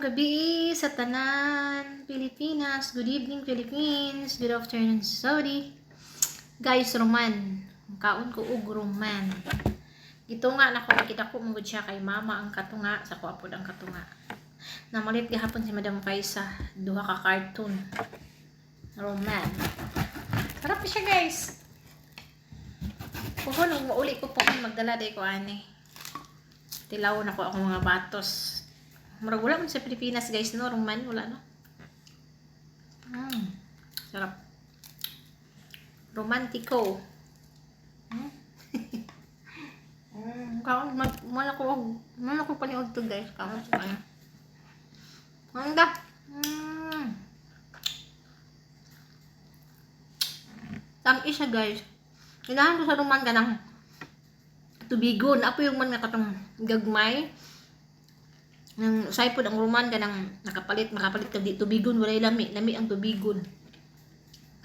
gabi sa tanan, Pilipinas. Good evening, Philippines. Good afternoon, Saudi. Guys, Roman. Kaon ko og Roman. Gitunga na ko, kita ko mungod siya kay mama ang katunga, sa ko apod ang katunga. Namalit gihapon si Madam Kaisa, duha ka cartoon. Roman. Sarap siya, guys. Kung nung mauli ko po magdala day ko ani. Tilaw na ko ako mga batos. Murag wala man sa Pilipinas, guys, no? Roman, wala, no? Sarap. Romantiko. Kaon, man ako paniod to, guys. Kaon sa kanya. Manda. Tang isa, guys. Kailangan ko sa Roman ka ng tubigon. Apo yung man nga katong gagmay. Nang usay po ang Roman ka ng makapalit ka di tubigon, walay lami ang tubigon.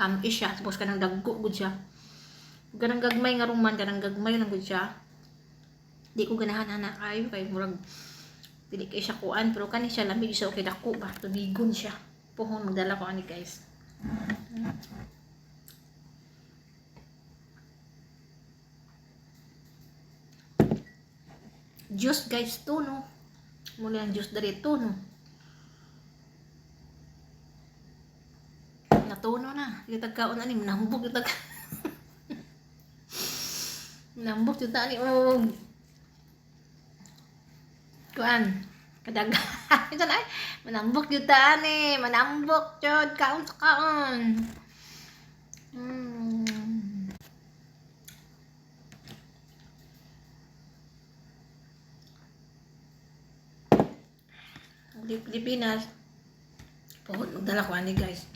Tamis siya, tapos ka ng dagko gud siya. Ganang gagmay nga Roman, ganang gagmay lang gud siya. Di ko ganahan anak kayo kay murag dili kay siya kuan, pero kani siya lami siya okay dako ba, tubigon siya. Puhon magdala ko ani, guys. Juice, guys, to, no? Mula ang juice darito, no? Natuno na. Yung tagkaon na ni, manambog yung manambog yung tani. Oh. Kuan. Kadaga. Ito na, manambog yung tani. Manambog, chod. Kaon sa kaon. Di Pilipinas. Pohon, magdala ko ani, guys.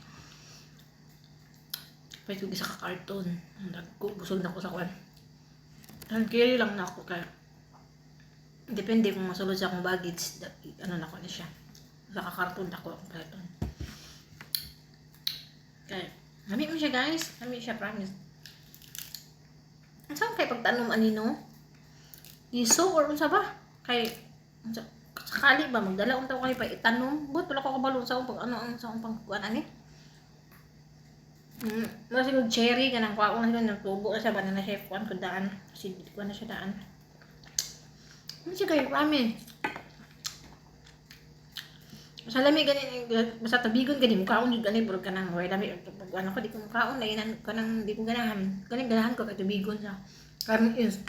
Pwede ko isa ka cartoon. Busog na ko sa kwan. Carry lang na ako kaya. Depende kung masulod sa akong baggage. Ano na ko na siya. Sa ka-cartoon na ko akong cartoon. Kaya, hami mo siya, guys. Hami siya, promise. Saan kayo pagtanom anino? Iso or unsa ba? Kay, sakali ba magdala unta ko kay pa itanom? But wala ko kabalo sa pag ano ang sa pang kuan ani. Mas yung cherry kanang kwaon na nagtubo sa banana chef kuan ko daan. Kasi kuan na siya daan. Ano siya kayo promise? Sa lami gani basta tabigon gani mo kaon gid gani burog kanang way lami pag ano ko di ko kaon na inan kanang di ko ganahan. Kanang ganahan ko kay tabigon sa. Kami is